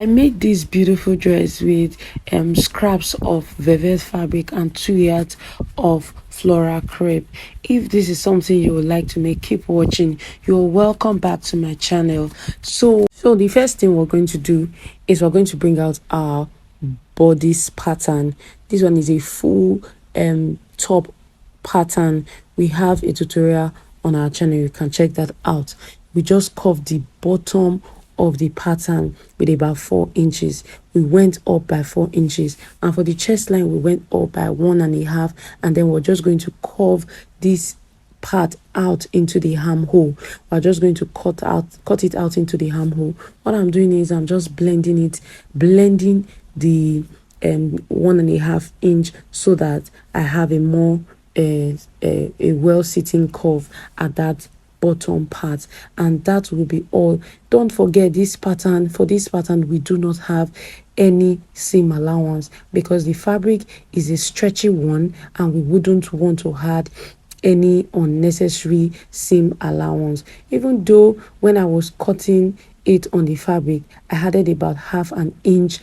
I made this beautiful dress with scraps of velvet fabric and 2 yards of floral crepe. If this is something you would like to make, keep watching. You're welcome back to my channel. So the first thing we're going to do is we're going to bring out our bodice pattern. This one is a full top pattern. We have a tutorial on our channel, you can check that out. We just curved the bottom of the pattern with about 4 inches. We went up by 4 inches, and for the chest line we went up by 1.5, and then we're just going to curve this part out into the armhole. We're just going to cut it out into the armhole. What I'm doing is I'm just blending the 1.5 inch so that I have a more a well-sitting curve at that bottom part, and that will be all. Don't forget, this pattern, for this pattern we do not have any seam allowance because the fabric is a stretchy one and we wouldn't want to add any unnecessary seam allowance. Even though when I was cutting it on the fabric, I added about 1/2 inch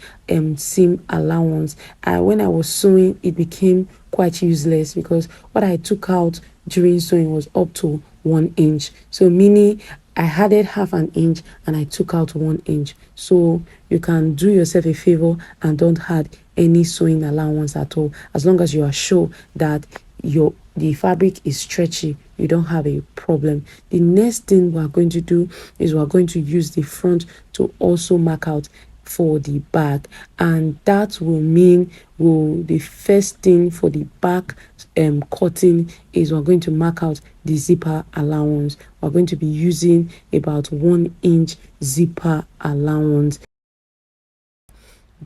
seam allowance, and when I was sewing it became quite useless because what I took out during sewing was up to 1 inch. So meaning I added 1/2 inch and I took out 1 inch. So you can do yourself a favor and don't add any sewing allowance at all, as long as you are sure that the fabric is stretchy, you don't have a problem. The next thing we're going to do is we're going to use the front to also mark out for the back, and that will mean the first thing for the back cutting is we're going to mark out the zipper allowance. We're going to be using about 1 inch zipper allowance.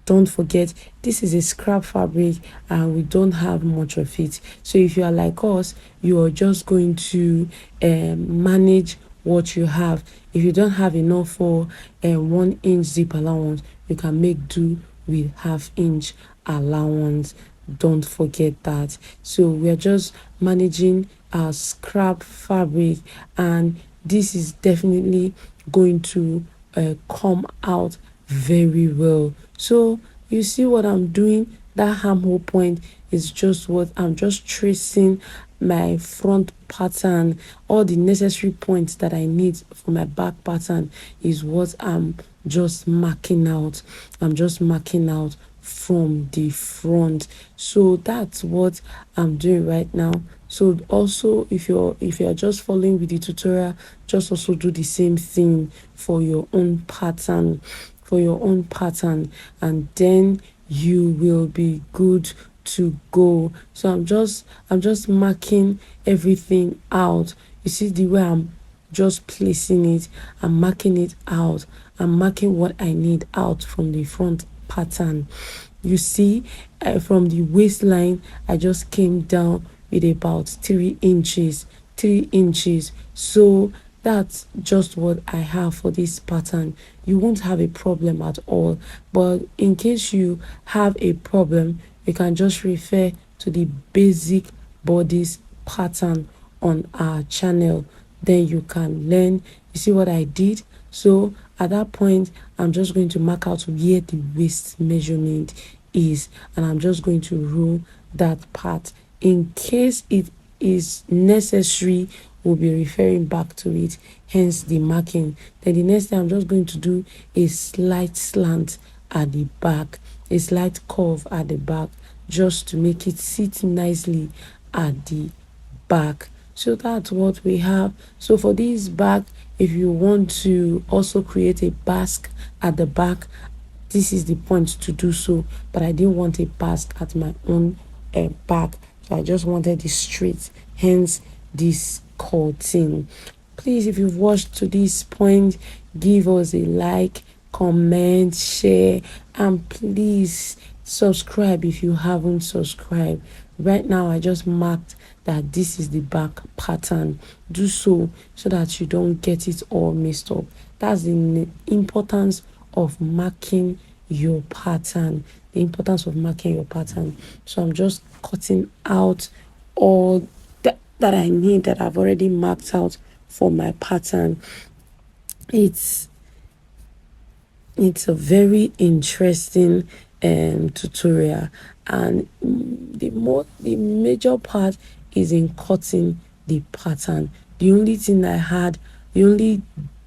Don't forget, this is a scrap fabric and we don't have much of it. So if you are like us, you are just going to manage what you have. If you don't have enough for 1 inch zip allowance, you can make do with 1/2 inch allowance. Don't forget that. So we are just managing our scrap fabric, and this is definitely going to come out very well. So you see what I'm doing? That armhole point is just what I'm just tracing my front pattern. All the necessary points that I need for my back pattern is what I'm just marking out. I'm just marking out from the front. So that's what I'm doing right now. So also, if you're just following with the tutorial, just also do the same thing for your own pattern, and then you will be good to go. So I'm just marking everything out. You see the way I'm just placing it, I'm marking it out, I'm marking what I need out from the front pattern. You see, from the waistline I just came down with about 3 inches. So that's just what I have for this pattern. You won't have a problem at all, but in case you have a problem, you can just refer to the basic bodice pattern on our channel, then you can learn. You see what I did? So at that point I'm just going to mark out where the waist measurement is, and I'm just going to rule that part. In case it is necessary, we'll be referring back to it, hence the marking. Then the next thing I'm just going to do a slight slant at the back, a slight curve at the back, just to make it sit nicely at the back. So that's what we have. So for this back, if you want to also create a basque at the back, this is the point to do so, but I didn't want a basque at my own back, so I just wanted it straight, hence this cutting. Please, if you've watched to this point, give us a like, comment, share, and please subscribe if you haven't subscribed. Right now I just marked that this is the back pattern. Do so that you don't get it all messed up. That's the importance of marking your pattern, so I'm just cutting out all that I need, that I've already marked out for my pattern. It's it's a very interesting tutorial, and the major part is in cutting the pattern. The only thing I had, the only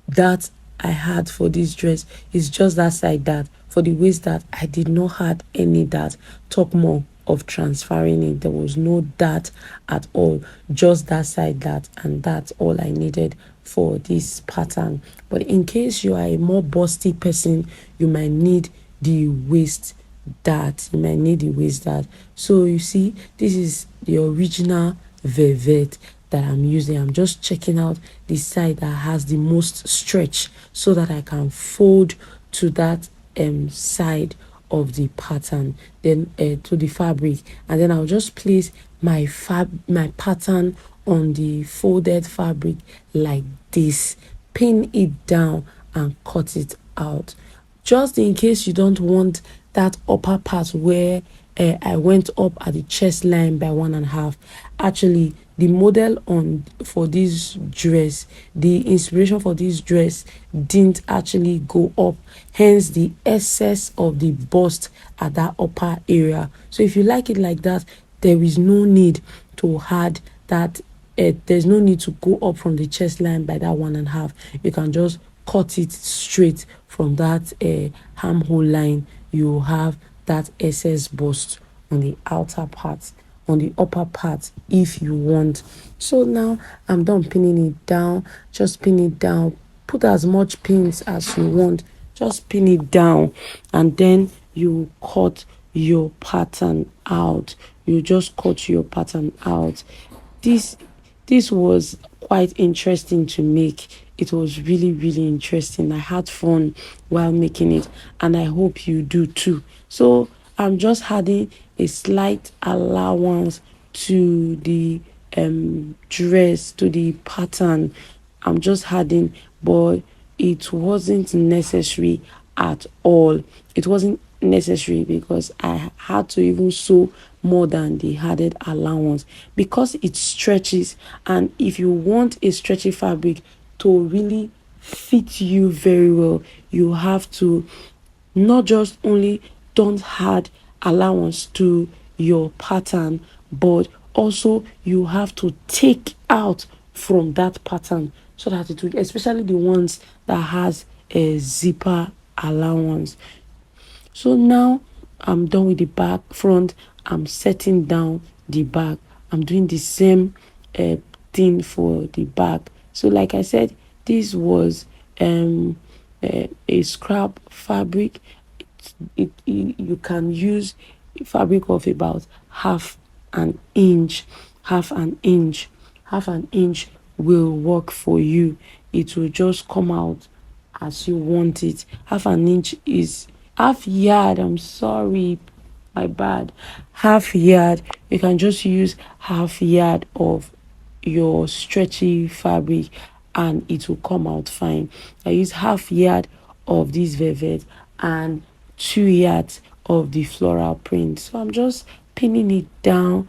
that I had for this dress is just that side that for the waist that I did not had any that. Talk more of transferring it, there was no that at all, just that side that, and that's all I needed for this pattern. But in case you are a more busty person, you might need the waist that, so you see, this is the original velvet that I'm using. I'm just checking out the side that has the most stretch so that I can fold to that side of the pattern, then to the fabric, and then I'll just place my pattern on the folded fabric like this, pin it down and cut it out. Just in case you don't want that upper part where I went up at the chest line by 1.5. Actually, the model on for this dress, the inspiration for this dress didn't actually go up, hence the excess of the bust at that upper area. So if you like it like that, there is no need to add that. There's no need to go up from the chest line by that 1.5. You can just cut it straight from that armhole line. You have that excess bust on the outer part, on the upper part, if you want. So now I'm done pinning it down. Just pin it down, put as much pins as you want, just pin it down, and then you cut your pattern out. You just cut your pattern out. This was quite interesting to make. It was really, really interesting. I had fun while making it, and I hope you do too. So I'm just adding a slight allowance to the dress, to the pattern. I'm just adding, but it wasn't necessary at all. It wasn't necessary because I had to even sew more than the added allowance because it stretches, and if you want a stretchy fabric to really fit you very well, you have to not just only don't add allowance to your pattern, but also you have to take out from that pattern so that it will, especially the ones that has a zipper allowance. So now I'm done with the back front. I'm setting down the back. I'm doing the same thing for the back. So like I said, this was a scrap fabric. You can use a fabric of about half an inch. Half an inch will work for you. It will just come out as you want it. Half an inch is half yard. I'm sorry, my bad. Half yard. You can just use half yard of your stretchy fabric and it will come out fine. I use half yard of this velvet and 2 yards of the floral print. So I'm just pinning it down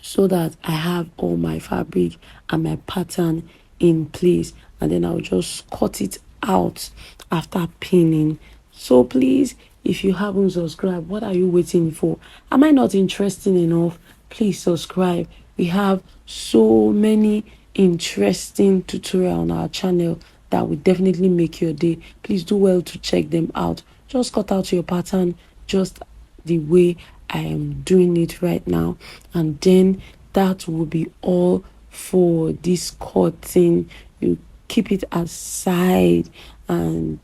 so that I have all my fabric and my pattern in place, and then I'll just cut it out after pinning. So please, if you haven't subscribed, what are you waiting for? Am I not interesting enough? Please subscribe. We have so many interesting tutorials on our channel that will definitely make your day. Please do well to check them out. Just cut out your pattern just the way I am doing it right now, and then that will be all for this cutting. You keep it aside and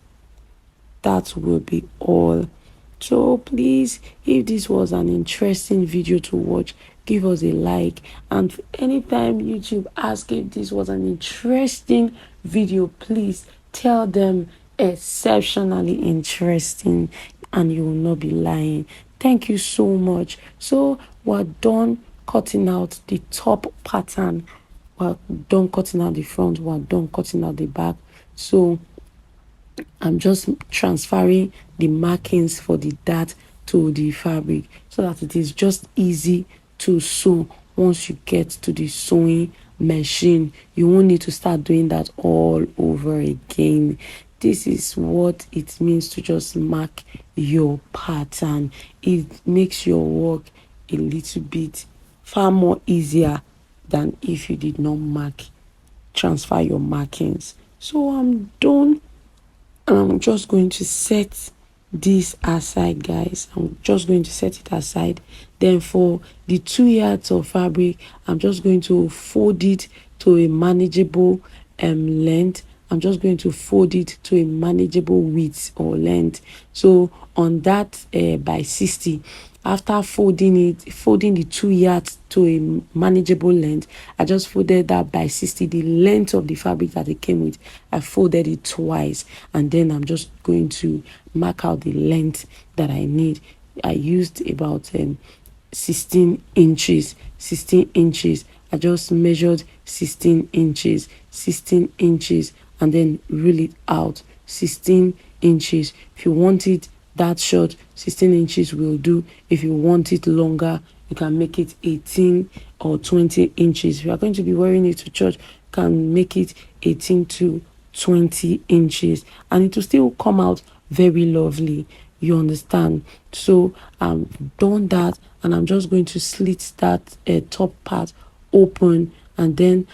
that will be all. So please, if this was an interesting video to watch, give us a like, and anytime YouTube asks if this was an interesting video, please tell them exceptionally interesting and you will not be lying. Thank you so much. So we're done cutting out the top pattern, we're done cutting out the front, we're done cutting out the back. So I'm just transferring the markings for the dart to the fabric so that it is just easy to sew. Once you get to the sewing machine, you won't need to start doing that all over again. this is what it means to just mark your pattern. It makes your work a little bit far more easier than if you did not transfer your markings. So I'm done, and I'm just going to set this aside, guys. I'm just going to set it aside. Then for the 2 yards of fabric, I'm just going to fold it to a manageable length. I'm just going to fold it to a manageable width or length. So on that by 60, after folding the 2 yards to a manageable length, I just folded that by 60, the length of the fabric that it came with. I folded it twice, and then I'm just going to mark out the length that I need. I used about 16 inches. I just measured 16 inches, and then rule it out. 16 inches. If you want it that short, 16 inches will do. If you want it longer, you can make it 18 or 20 inches. If you are going to be wearing it to church, you can make it 18 to 20 inches, and it will still come out very lovely. You understand? So I've done that, and I'm just going to slit that top part open, and then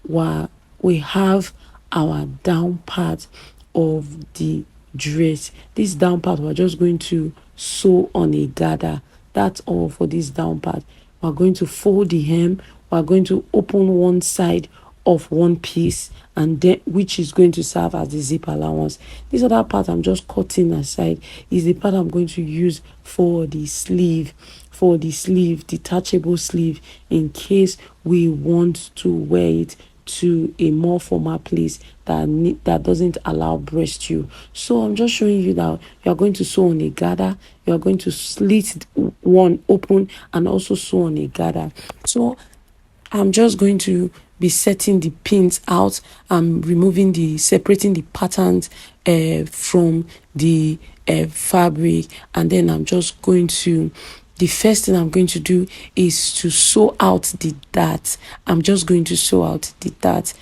we have our down part of the dress. This down part, we're just going to sew on a gather. That's all for this down part. We're going to fold the hem. We're going to open one side of one piece, and then which is going to serve as the zip allowance. This other part I'm just cutting aside is the part I'm going to use for the sleeve, detachable sleeve, in case we want to wear it to a more formal place that doesn't allow breast you. So I'm just showing you that you're going to sew on a gather, you're going to slit one open, and also sew on a gather. So I'm just going to be setting the pins out. I'm separating the patterns from the fabric, and then I'm just going to, the first thing I'm going to do is to sew out the dart. I'm just going to sew out the dart,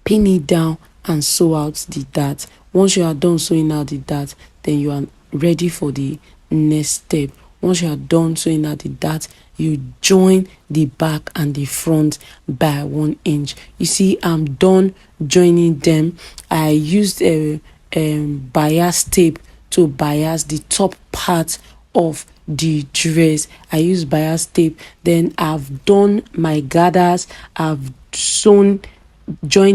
pin it down, and sew out the dart. Once you are done sewing out the dart, then you are ready for the next step. Once you are done sewing out the dart, you join the back and the front by 1 inch. You see, I'm done joining them. I used a bias tape to bias the top part of the dress. I use bias tape. Then I've done my gathers. I've joined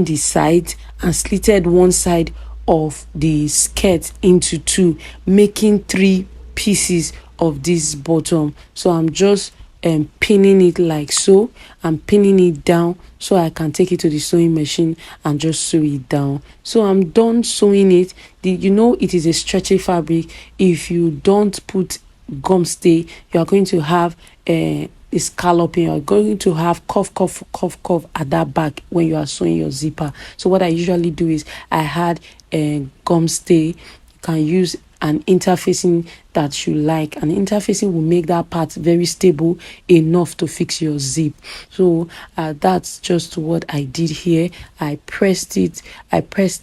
the sides and slitted one side of the skirt into two, making 3 pieces of this bottom. So I'm just pinning it like so. I'm pinning it down so I can take it to the sewing machine and just sew it down. So I'm done sewing it. It is a stretchy fabric. If you don't put gum stay, you are going to have a scalloping. You are going to have cuff at that back when you are sewing your zipper. So what I usually do is I had a gum stay. You can use an interfacing that you like. An interfacing will make that part very stable enough to fix your zip. So that's just what I did here. I pressed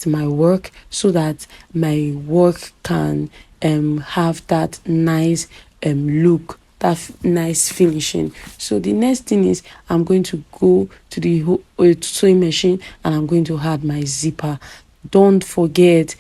my work so that my work can have that nice look, that nice finishing. So the next thing is I'm going to go to the sewing machine, and I'm going to add my zipper. Don't forget,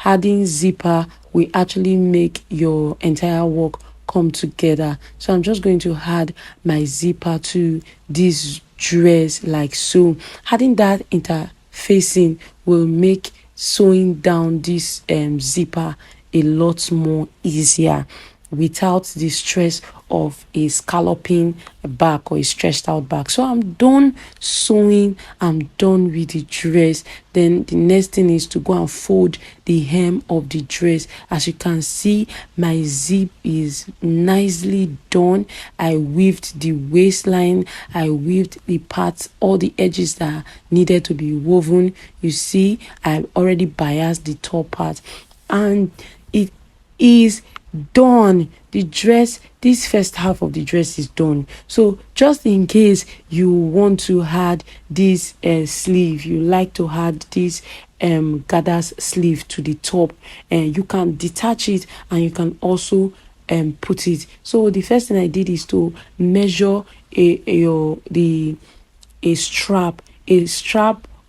adding zipper will actually make your entire work come together. So I'm just going to add my zipper to this dress like so. Adding that interfacing will make sewing down this zipper a lot more easier without the stress of a scalloping back or a stretched out back. So I'm done sewing. I'm done with the dress. Then the next thing is to go and fold the hem of the dress. As you can see, my zip is nicely done. I weaved the waistline. I weaved the parts, all the edges that needed to be woven. You see, I already biased the top part, and it is done. The dress, this first half of the dress is done. So just in case you want to add this sleeve, you like to add this gather's sleeve to the top, and you can detach it and you can also put it. So the first thing I did is to measure a strap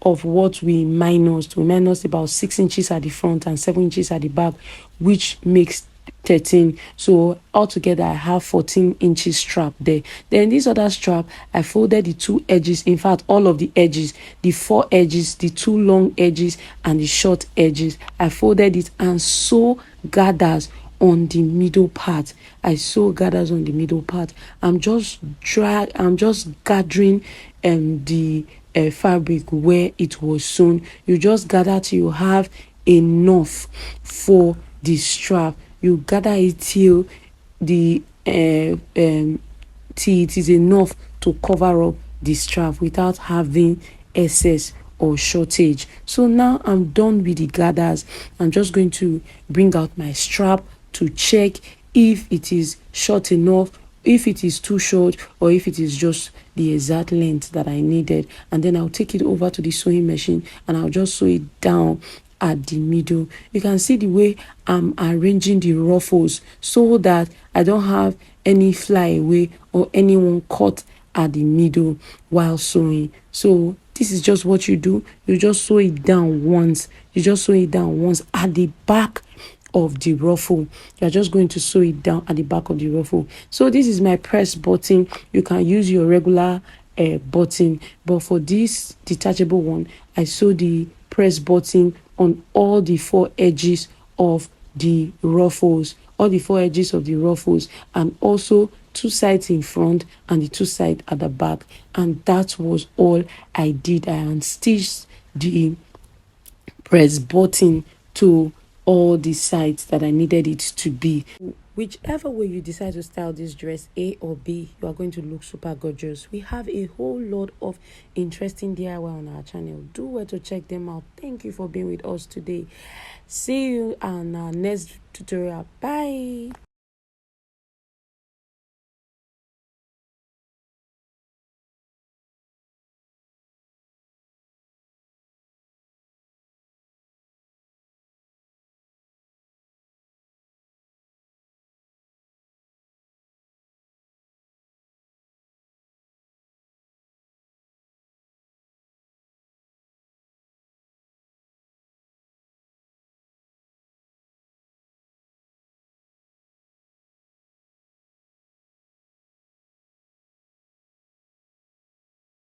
of what we minus about 6 inches at the front and 7 inches at the back, which makes 13. So altogether I have 14 inches strap there. Then this other strap, I folded the two edges, in fact all of the edges, the four edges, the two long edges and the short edges, I folded it and sew gathers on the middle part. I sew gathers on the middle part. I'm just gathering the fabric where it was sewn. You just gather till you have enough for the strap. You gather it till the till it is enough to cover up the strap without having excess or shortage. So now I'm done with the gathers. I'm just going to bring out my strap to check if it is short enough, if it is too short, or if it is just the exact length that I needed. And then I'll take it over to the sewing machine and I'll just sew it down at the middle. You can see the way I'm arranging the ruffles so that I don't have any fly away or anyone caught at the middle while sewing. So this is just what you do. You just sew it down once. You just sew it down once at the back of the ruffle. You're just going to sew it down at the back of the ruffle. So this is my press button. You can use your regular button, but for this detachable one, I sew the press button on all the four edges of the ruffles, and also two sides in front and the two sides at the back. And that was all I did. I unstitched the press button to all the sides that I needed it to be. Whichever way you decide to style this dress, A or B, you are going to look super gorgeous. We have a whole lot of interesting DIY on our channel. Do well to check them out. Thank you for being with us today. See you on our next tutorial. Bye.